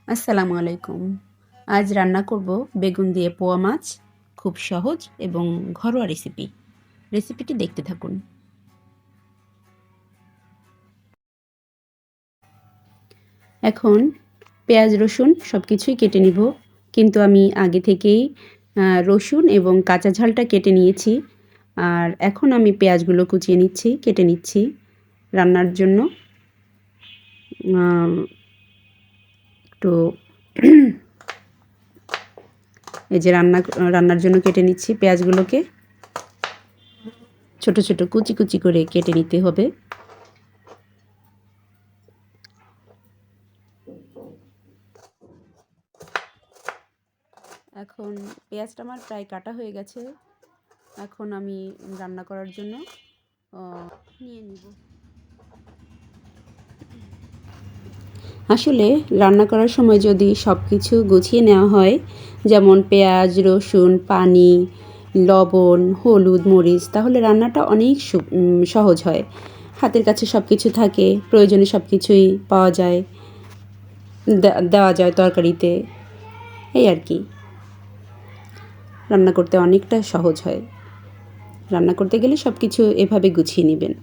আসসালামু আলাইকুম। আজ রান্না করব বেগুন দিয়ে পোয়া মাছ। খুব সহজ এবং ঘরোয়া রেসিপি। রেসিপিটি দেখতে থাকুন। এখন পেঁয়াজ রসুন সব কিছুই কেটে নিব, কিন্তু আমি আগে থেকেই রসুন এবং কাঁচা ঝালটা কেটে নিয়েছি। আর এখন আমি পেঁয়াজগুলো কুচিয়ে নিচ্ছি, কেটে নিচ্ছি রান্নার জন্য। একটু এই যে রান্নার জন্য কেটে নিচ্ছি পেঁয়াজগুলোকে। ছোট ছোট কুচি কুচি করে কেটে নিতে হবে। এখন পেঁয়াজটা আমার প্রায় কাটা হয়ে গেছে। এখন আমি রান্না করার জন্য নিয়ে নিব। আসলে রান্না করার সময় যদি সব কিছু গুছিয়ে নেওয়া হয়, যেমন পেঁয়াজ রসুন পানি লবণ হলুদ মরিচ, তাহলে রান্নাটা অনেক সহজ হয়। হাতের কাছে সব কিছু থাকে, প্রয়োজনে সব কিছুই পাওয়া যায়, দেওয়া যায় তরকারিতে। এই আর কি, রান্না করতে অনেকটা সহজ হয়। রান্না করতে গেলে সব কিছু এভাবে গুছিয়ে নেবেন,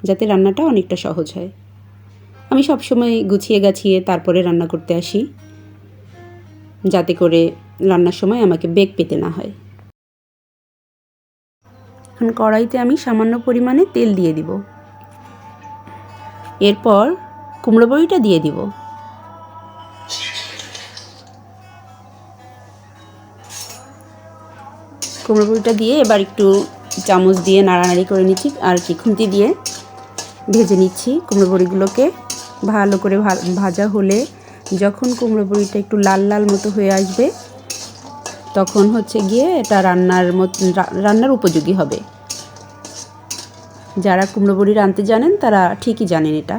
যাতে রান্নাটা অনেকটা সহজ হয়। আমি সব সময় গুছিয়ে গাছিয়ে তারপরে রান্না করতে আসি, যাতে করে রান্নার সময় আমাকে বেগ পেতে না হয়। এখন কড়াইতে আমি সামান্য পরিমাণে তেল দিয়ে দিব। এরপর কুমড়ো বড়িটা দিয়ে দিব। কুমড়ো বড়িটা দিয়ে এবার একটু চামচ দিয়ে নাড়ানাড়ি করে নিচ্ছি, আর কি খুন্তি দিয়ে ভেজে নিচ্ছি কুমড়ো বড়িগুলোকে। ভালো করে ভাজা হলে যখন কুমড়ো বড়িটা একটু লাল লাল মতো হয়ে আসবে, তখন হচ্ছে গিয়ে এটা রান্নার উপযোগী হবে। যারা কুমড়ো বড়ি রাঁধতে জানেন তারা ঠিকই জানেন এটা।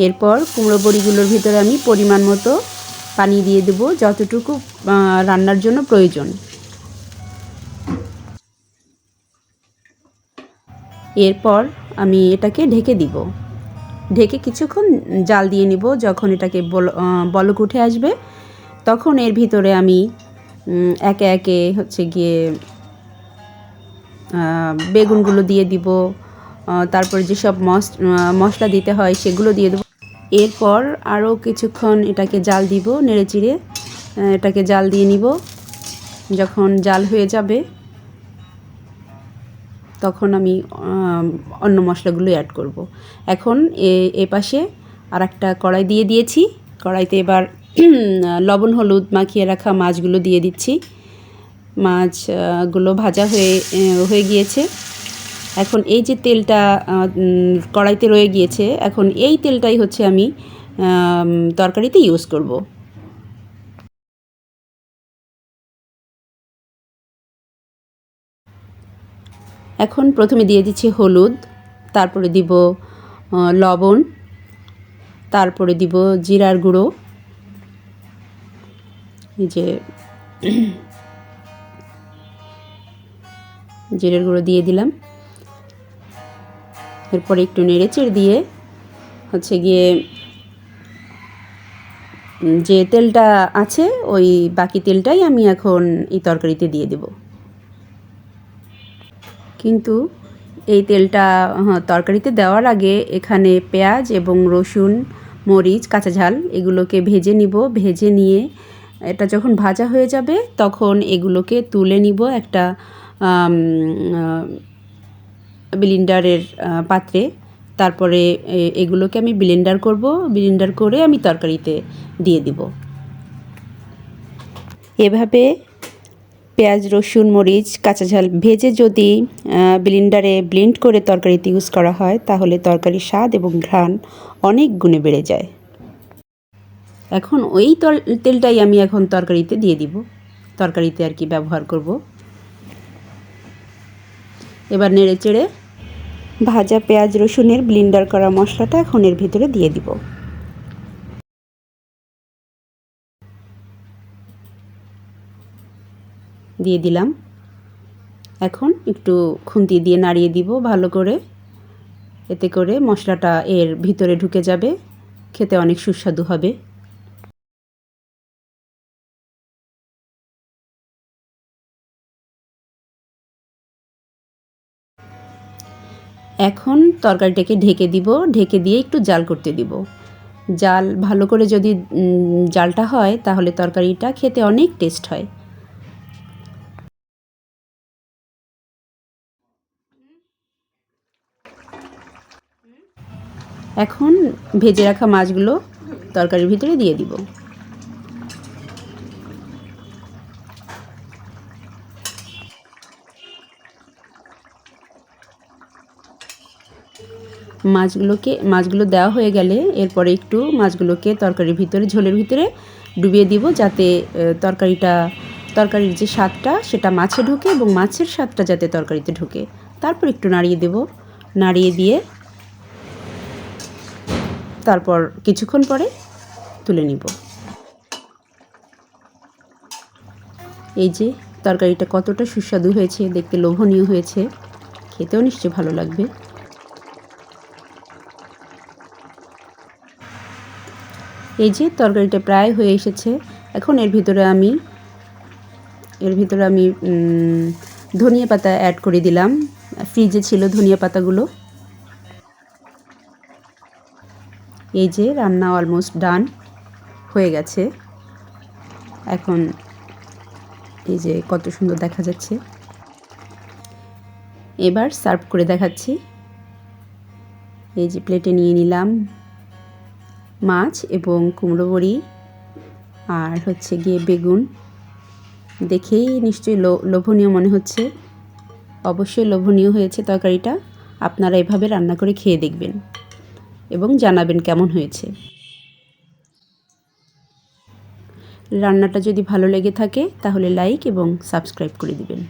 এরপর কুমড়ো বড়িগুলোর ভিতরে আমি পরিমাণ মতো পানি দিয়ে দেব, যতটুকু রান্নার জন্য প্রয়োজন। এরপর আমি এটাকে ঢেকে দিব। ঢেকে কিছুক্ষণ জাল দিয়ে নিব। যখন এটাকে বলক উঠে আসবে, তখন এর ভিতরে আমি একে একে হচ্ছে গিয়ে বেগুনগুলো দিয়ে দিব। তারপরে যেসব মশলা দিতে হয় সেগুলো দিয়ে দেবো। এরপর আরও কিছুক্ষণ এটাকে জাল দিব, নেড়ে চিড়ে এটাকে জাল দিয়ে নিব। যখন জাল হয়ে যাবে, তখন আমি অন্য মশলাগুলো অ্যাড করব। এখন এ পাশে আর একটা কড়াই দিয়ে দিয়েছি। কড়াইতে এবার লবণ হলুদ মাখিয়ে রাখা মাছগুলো দিয়ে দিচ্ছি। মাছগুলো ভাজা হয়ে গিয়েছে। এখন এই যে তেলটা কড়াইতে রয়ে গিয়েছে, এখন এই তেলটাই হচ্ছে আমি তরকারিতে ইউজ করব। এখন প্রথমে দিয়ে দিচ্ছি হলুদ, তারপরে দিব লবণ, তারপরে দিব জিরার গুঁড়ো। এই যে জিরার গুঁড়ো দিয়ে দিলাম। এরপরে একটু নেড়েচেড়ে দিয়ে হচ্ছে গিয়ে যে তেলটা আছে ওই বাকি তেলটাই আমি এখন এই তরকারিতে দিয়ে দেব। কিন্তু এই তেলটা তরকারিতে দেওয়ার আগে এখানে পেঁয়াজ এবং রসুন মরিচ কাঁচা ঝাল এগুলোকে ভেজে নিব। ভেজে নিয়ে এটা যখন ভাজা হয়ে যাবে, তখন এগুলোকে তুলে নিব একটা ব্লেন্ডারের পাত্রে। তারপরে এগুলোকে আমি ব্লেন্ডার করব। ব্লেন্ডার করে আমি তরকারিতে দিয়ে দিব। এভাবে পেঁয়াজ রসুন মরিচ কাঁচা ঝাল ভেজে যদি ব্লেন্ডারে ব্লেন্ড করে তরকারিতে ইউজ করা হয়, তাহলে তরকারির স্বাদ এবং ঘ্রাণ অনেক গুণে বেড়ে যায়। এখন ওই তেলটাই আমি এখন তরকারিতে দিয়ে দিব, তরকারিতে আর কি ব্যবহার করব। এবার নেড়ে চেড়ে ভাজা পেঁয়াজ রসুনের ব্লেন্ডার করা মশলাটা এখন এর ভিতরে দিয়ে দিব। দিয়ে দিলাম। এখন একটু খুন্তি দিয়ে নাড়িয়ে দিব ভালো করে। এতে করে মশলাটা এর ভিতরে ঢুকে যাবে, খেতে অনেক সুস্বাদু হবে। এখন তরকারিটাকে ঢেকে দিব, ঢেকে দিয়ে একটু জাল করতে দিব। জাল ভালো করে যদি জালটা হয় তাহলে তরকারিটা খেতে অনেক টেস্ট হয়। এখন ভেজে রাখা মাছগুলো তরকারির ভিতরে দিয়ে দিব। মাছগুলো দেওয়া হয়ে গেলে এরপরে একটু মাছগুলোকে তরকারির ভিতরে, ঝোলের ভিতরে ডুবিয়ে দিব, যাতে তরকারির যে স্বাদটা সেটা মাছে ঢোকে এবং মাছের স্বাদটা যাতে তরকারিতে ঢোকে। তারপর একটু নাড়িয়ে দেব, নাড়িয়ে দিয়ে তারপর কিছুক্ষণ পরে তুলে নিব। এই যে তরকারিটা কতটা সুস্বাদু হয়েছে, দেখতে লোভনীয় হয়েছে, খেতেও নিশ্চয়ই ভালো লাগবে। এই যে তরকারিটা প্রায় হয়ে এসেছে। এখন এর ভিতরে আমি ধনিয়া পাতা অ্যাড করে দিলাম। ফ্রিজে ছিল ধনিয়া পাতাগুলো। এই যে রান্না অলমোস্ট ডান হয়ে গেছে। এখন এই যে কত সুন্দর দেখা যাচ্ছে। এবার সার্ভ করে দেখাচ্ছি। এই যে প্লেটে নিয়ে নিলাম মাছ এবং কুমড়ো বড়ি আর হচ্ছে গিয়ে বেগুন। দেখেই নিশ্চয়ই লোভনীয় মনে হচ্ছে। অবশ্যই লোভনীয় হয়েছে তরকারিটা। আপনারা এভাবে রান্না করে খেয়ে দেখবেন এবং জানাবেন কেমন হয়েছে। রান্নাটা যদি ভালো লেগে থাকে তাহলে লাইক এবং সাবস্ক্রাইব করে দিবেন।